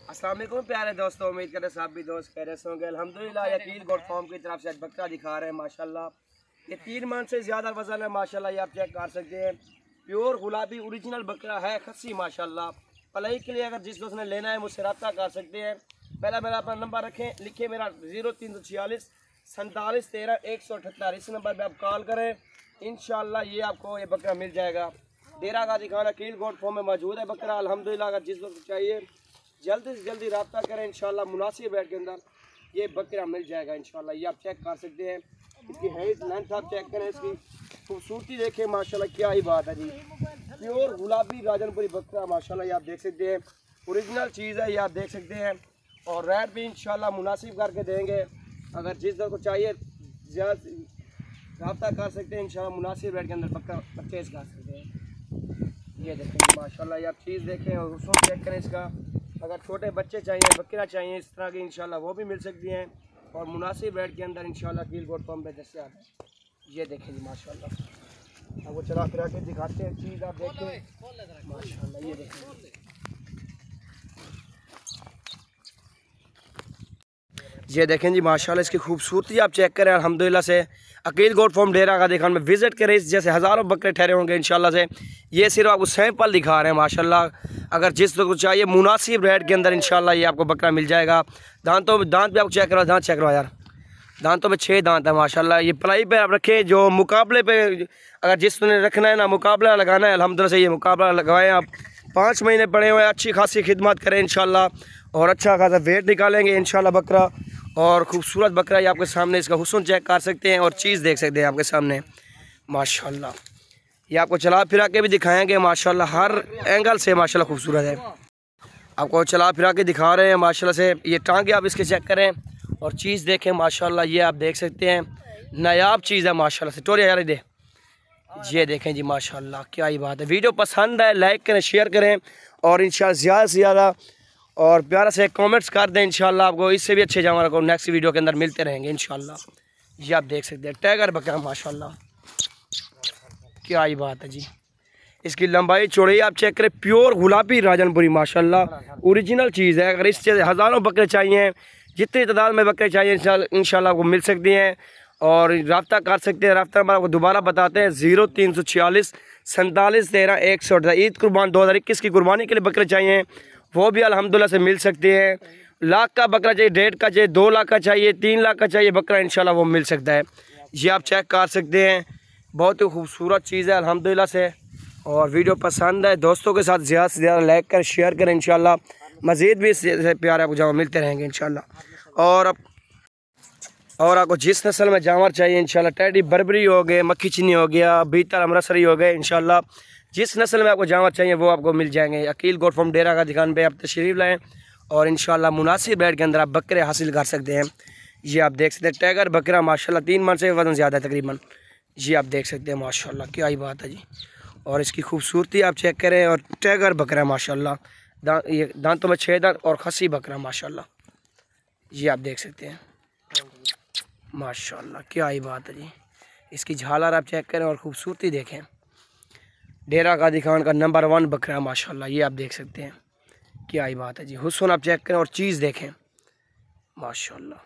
अस्सलाम वालेकुम प्यारे दोस्तों, उम्मीद करते सब भी दोस्त कह रहे होंगे। अल्हम्दुलिल्लाह यकील गोट फार्म की तरफ से आज बकरा दिखा रहे हैं माशाल्लाह। ये 3 मन से ज़्यादा वजन है माशाल्लाह, ये आप चेक कर सकते हैं। प्योर गुलाबी ओरिजिनल बकरा है, खस्सी माशाल्लाह। पलाई के लिए अगर जिस दोस्त ने लेना है मुझसे रब्ता कर सकते हैं। पहला मेरा अपना नंबर रखें, लिखिए मेरा 0346 47 13 178। इस नंबर पर आप कॉल करें, इंशाल्लाह ये आपको ये बकरा मिल जाएगा। डेरा का दिखाना कील गोट फार्म में मौजूद है बकरा अल्हम्दुलिल्लाह। अगर जिस दोस्त को चाहिए जल्दी से जल्दी रब्ता करें, इंशाल्लाह मुनासिब रेट के अंदर ये बकरा मिल जाएगा इंशाल्लाह। ये आप चेक कर सकते हैं, इसकी हाइट लेंथ आप चेक करें, इसकी खूबसूरती देखें माशाल्लाह, क्या ही बात है जी। प्योर गुलाबी राजनपुरी बकरा माशाल्लाह, ये आप देख सकते हैं, ओरिजिनल चीज़ है, ये आप देख सकते हैं। और रेट भी इंशाल्लाह मुनासिब करके देंगे। अगर जिस दर को चाहिए रब्ता कर सकते हैं, इंशाल्लाह मुनासिब रेट के अंदर बकरा परचेज़ कर सकते हैं। ये देखें माशाल्लाह, ये आप चीज़ देखें और उसको चेक करें इसका। अगर छोटे बच्चे चाहिए, बकरा चाहिए इस तरह की, इंशाल्लाह वो भी मिल सकती हैं और मुनासिब रेट के अंदर इंशाल्लाह कील गोट फार्म पे दस्तयाब है। ये देखें जी माशाल्लाह, आपको चला फिरा के दिखाते हैं चीज़, आप देखें माशाल्लाह। ये देखें, ये देखें जी माशाल्लाह, इसकी खूबसूरती आप चेक करें अल्हम्दुलिल्लाह से। अकील गोट फार्म डेरा का दिखान में विज़िट करें, जैसे हज़ारों बकरे ठहरे होंगे इंशाल्लाह से। ये सिर्फ आपको सैंपल दिखा रहे हैं माशाल्लाह। अगर जिस को चाहिए मुनासिब रेट के अंदर इंशाल्लाह ये आपको बकरा मिल जाएगा। दांत भी आपको चेक करो, दांत चेक करो यार, दांतों में 6 दांत है माशाल्लाह। ये पलाई पे आप रखें, जो मुकाबले पे अगर जिसने रखना है ना, मुकाबला लगाना है, अल्हम्दुलिल्लाह से ये मुकाबला लगवाएं आप। 5 महीने पड़े हुए हैं, अच्छी खासी खिदमत करें इंशाल्लाह और अच्छा खासा वेट निकालेंगे इंशाल्लाह बकरा। और ख़ूबसूरत बकरा ये आपके सामने, इसका हुस्न चेक कर सकते हैं और चीज़ देख सकते हैं आपके सामने माशाल्लाह। ये आपको चला फिरा के भी दिखाएंगे माशाल्लाह, हर एंगल से माशाल्लाह खूबसूरत है। आपको चला फिरा के दिखा रहे हैं माशाल्लाह से। ये टांगे आप इसके चेक करें और चीज़ देखें माशाल्लाह, ये आप देख सकते हैं, नायाब चीज़ है माशाल्लाह से। टोरिया यार दे, ये देखें जी माशाल्लाह, क्या ही बात है। वीडियो पसंद है लाइक करें, शेयर करें और इंशाल्लाह ज़्यादा से ज़्यादा और प्यारा से कमेंट्स कर दें इंशाल्लाह। आपको इससे भी अच्छे जानवर को नेक्स्ट वीडियो के अंदर मिलते रहेंगे इंशाल्लाह। ये आप देख सकते हैं टाइगर बकरा माशाल्लाह, क्या ही बात है जी। इसकी लंबाई चौड़ाई आप चेक करें, प्योर गुलाबी राजनपुरी माशाल्लाह, ओरिजिनल चीज़ है। अगर इससे हज़ारों बकरे चाहिए, जितनी तादाद में बकरे चाहिए इंशाल्लाह आपको मिल सकती हैं और रब्ता कर सकते हैं। रब्ता नंबर आपको दोबारा बताते हैं, 0346 47 13 178। ईद कुर्बान 2021 की कुर्बानी के लिए बकरे चाहिए वो भी अल्हम्दुलिल्लाह से मिल सकते हैं। लाख का बकरा चाहिए, 1.5 का चाहिए, 2 लाख का चाहिए, 3 लाख का चाहिए बकरा, इंशाल्लाह वो मिल सकता है। ये आप चेक कर सकते हैं, बहुत ही खूबसूरत चीज़ है अल्हम्दुलिल्लाह से। और वीडियो पसंद है दोस्तों के साथ ज़्यादा से ज़्यादा लाइक कर शेयर करें इंशाल्लाह। मज़ीद भी इससे प्यार आपको जानवर मिलते रहेंगे इंशाल्लाह। और आपको जिस नस्ल में जानवर चाहिए इंशाल्लाह, टेडी बर्बरी हो गए, मक्खी चीनी हो गया, बीतल अमृतसरी हो गए, इंशाल्लाह जिस नस्ल में आपको जानवर चाहिए वो आपको मिल जाएंगे। अकील गोट फार्म डेरा का दुकान पे आप तशरीफ़ लाएँ और इंशाल्लाह मुनासिब रेट के अंदर आप बकरे हासिल कर सकते हैं। ये आप देख सकते हैं टाइगर बकरा माशाल्लाह, 3 मन से वज़न ज़्यादा है तकरीबन। ये आप देख सकते हैं माशाल्लाह, क्या ही बात है जी। और इसकी खूबसूरती आप चेक करें और टाइगर बकरा माशाल्लाह, ये दांतों में 6 दांत और खस्सी बकरा माशाल्लाह। ये आप देख सकते हैं माशाल्लाह, क्या ही बात है जी। इसकी झालर आप चेक करें और ख़ूबसूरती देखें। डेरा का दिखान का नंबर 1 बकरा माशाल्लाह, ये आप देख सकते हैं, क्या ही बात है जी। हुस्न आप चेक करें और चीज़ देखें माशाल्लाह।